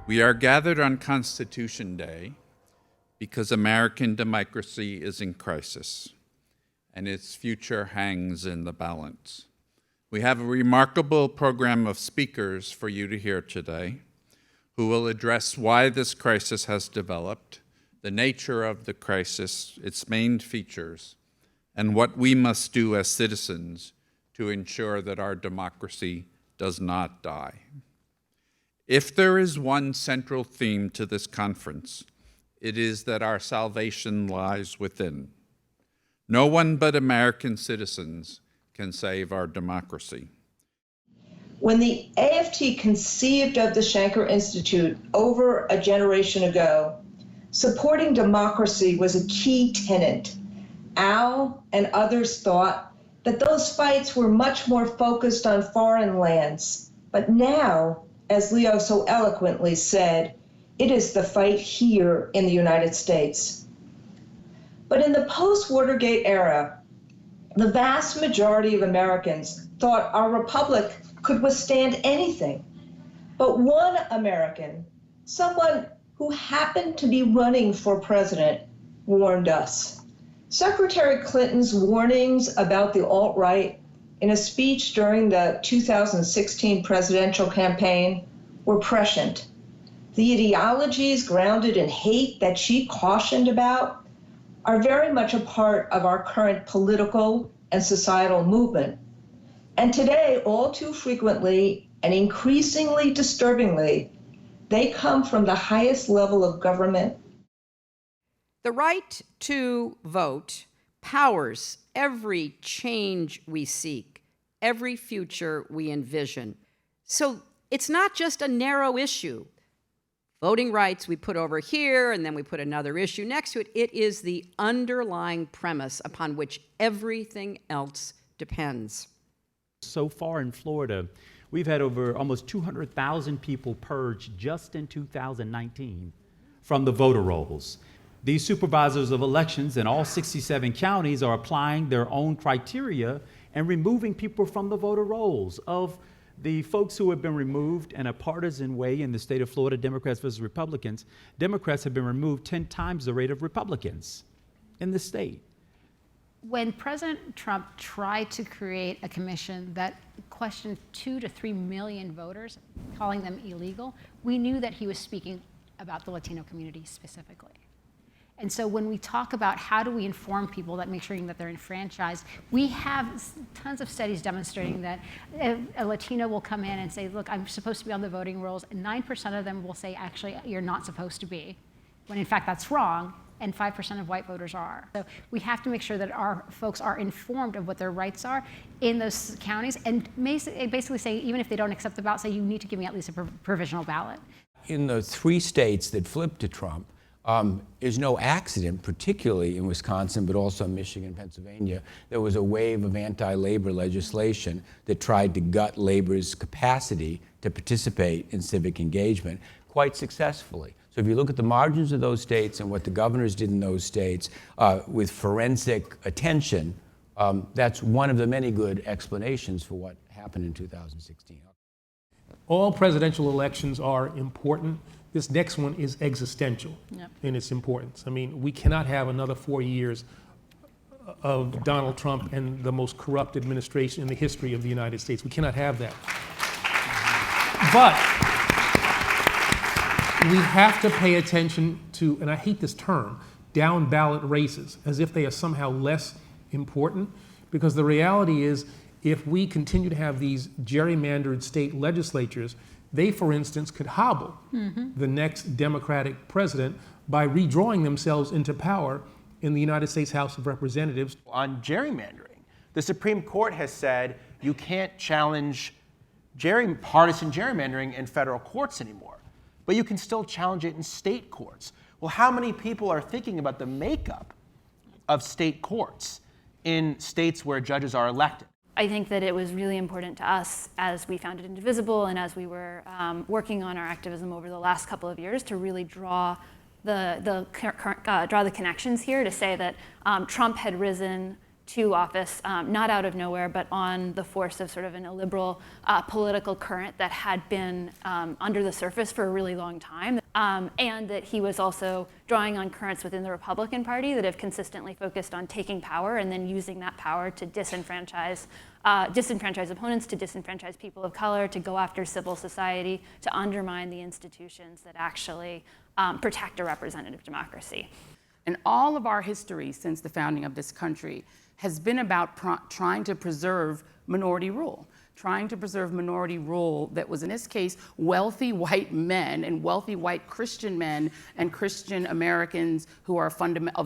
We are gathered on Constitution Day because American democracy is in crisis and its future hangs in the balance. We have a remarkable program of speakers for you to hear today who will address why this crisis has developed, the nature of the crisis, its main features, and what we must do as citizens to ensure that our democracy does not die. If there is one central theme to this conference, it is that our salvation lies within. No one but American citizens can save our democracy. When the AFT conceived of the Shanker Institute over a generation ago, supporting democracy was a key tenet. Al and others thought that those fights were much more focused on foreign lands. But now, as Leo so eloquently said, it is the fight here in the United States. But in the post-Watergate era, the vast majority of Americans thought our republic could withstand anything. But one American, someone who happened to be running for president, warned us. Secretary Clinton's warnings about the alt-right in a speech during the 2016 presidential campaign were prescient. The ideologies grounded in hate that she cautioned about are very much a part of our current political and societal movement. And today, all too frequently and increasingly disturbingly, they come from the highest level of government. The right to vote powers every change we seek, every future we envision. So it's not just a narrow issue. Voting rights we put over here, and then we put another issue next to it. It is the underlying premise upon which everything else depends. So far in Florida, we've had over almost 200,000 people purged just in 2019 from the voter rolls. These supervisors of elections in all 67 counties are applying their own criteria and removing people from the voter rolls. Of the folks who have been removed in a partisan way in the state of Florida, Democrats versus Republicans, Democrats have been removed 10 times the rate of Republicans in the state. When President Trump tried to create a commission that questioned 2 to 3 million voters, calling them illegal, we knew that he was speaking about the Latino community specifically. And so when we talk about how do we inform people that make sure that they're enfranchised, we have tons of studies demonstrating that a Latino will come in and say, look, I'm supposed to be on the voting rolls, and 9% of them will say, actually, you're not supposed to be, when in fact that's wrong, and 5% of white voters are. So we have to make sure that our folks are informed of what their rights are in those counties, and basically say, even if they don't accept the ballot, say, you need to give me at least a provisional ballot. In the 3 states that flipped to Trump, is no accident, particularly in Wisconsin, but also in Michigan and Pennsylvania. There was a wave of anti-labor legislation that tried to gut labor's capacity to participate in civic engagement quite successfully. So if you look at the margins of those states and what the governors did in those states with forensic attention, that's one of the many good explanations for what happened in 2016. All presidential elections are important. This next one is existential in its importance. I mean, we cannot have another 4 years of Donald Trump and the most corrupt administration in the history of the United States. We cannot have that. But we have to pay attention to, and I hate this term, down ballot races, as if they are somehow less important, because the reality is, if we continue to have these gerrymandered state legislatures, they, for instance, could hobble the next Democratic president by redrawing themselves into power in the United States House of Representatives. On gerrymandering, the Supreme Court has said you can't challenge partisan gerrymandering in federal courts anymore, but you can still challenge it in state courts. Well, how many people are thinking about the makeup of state courts in states where judges are elected? I think that it was really important to us as we founded Indivisible and as we were working on our activism over the last couple of years to really draw the connections here to say that Trump had risen to office, not out of nowhere, but on the force of sort of an illiberal political current that had been under the surface for a really long time. And that he was also drawing on currents within the Republican Party that have consistently focused on taking power and then using that power to disenfranchise opponents, to disenfranchise people of color, to go after civil society, to undermine the institutions that actually protect a representative democracy. And all of our history since the founding of this country has been about trying to preserve minority rule. Trying to preserve minority rule that was, in this case, wealthy white men and wealthy white Christian men and Christian Americans who are of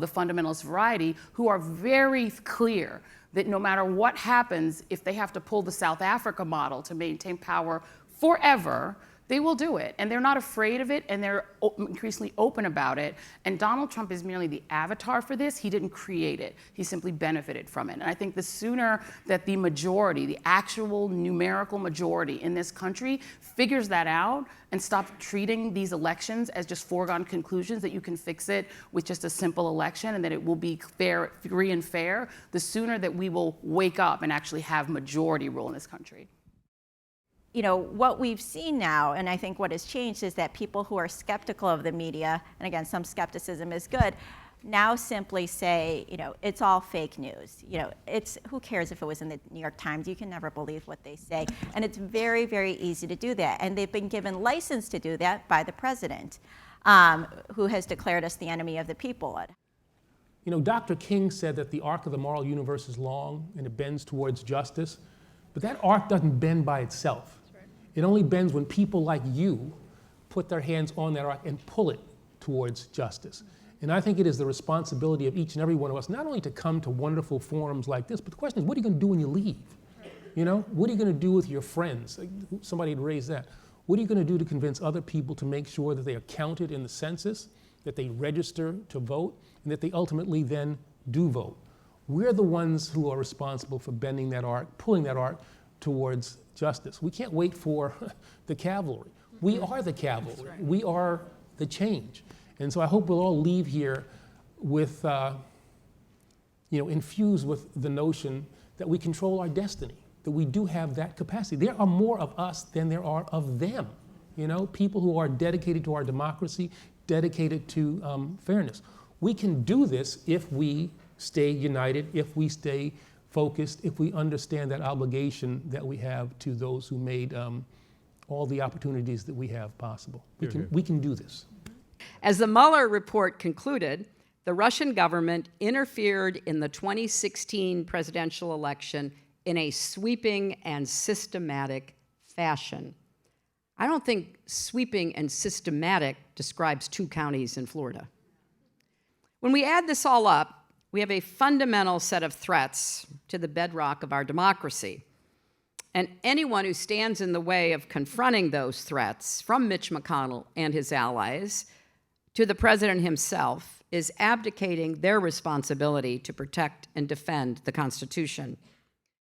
the fundamentalist variety, who are very clear that no matter what happens, if they have to pull the South Africa model to maintain power forever, they will do it. And they're not afraid of it, and they're increasingly open about it. And Donald Trump is merely the avatar for this. He didn't create it. He simply benefited from it. And I think the sooner that the majority, the actual numerical majority in this country figures that out and stops treating these elections as just foregone conclusions, that you can fix it with just a simple election and that it will be fair, free and fair, the sooner that we will wake up and actually have majority rule in this country. You know, what we've seen now, and I think what has changed, is that people who are skeptical of the media, and again, some skepticism is good, now simply say, you know, it's all fake news. You know, who cares if it was in the New York Times? You can never believe what they say. And it's very, very easy to do that. And they've been given license to do that by the president, who has declared us the enemy of the people. You know, Dr. King said that the arc of the moral universe is long and it bends towards justice, but that arc doesn't bend by itself. It only bends when people like you put their hands on that arc and pull it towards justice. And I think it is the responsibility of each and every one of us not only to come to wonderful forums like this, but the question is, what are you going to do when you leave? You know, what are you going to do with your friends? Somebody had raised that. What are you going to do to convince other people to make sure that they are counted in the census, that they register to vote, and that they ultimately then do vote? We're the ones who are responsible for bending that arc, pulling that arc towards justice. We can't wait for the cavalry. We are the cavalry. Right. We are the change. And so I hope we'll all leave here with, infused with the notion that we control our destiny, that we do have that capacity. There are more of us than there are of them. You know, people who are dedicated to our democracy, dedicated to fairness. We can do this if we stay united, if we stay focused, if we understand that obligation that we have to those who made all the opportunities that we have possible. We can do this. As the Mueller report concluded, the Russian government interfered in the 2016 presidential election in a sweeping and systematic fashion. I don't think sweeping and systematic describes 2 counties in Florida. When we add this all up, we have a fundamental set of threats to the bedrock of our democracy. And anyone who stands in the way of confronting those threats, from Mitch McConnell and his allies to the president himself, is abdicating their responsibility to protect and defend the Constitution.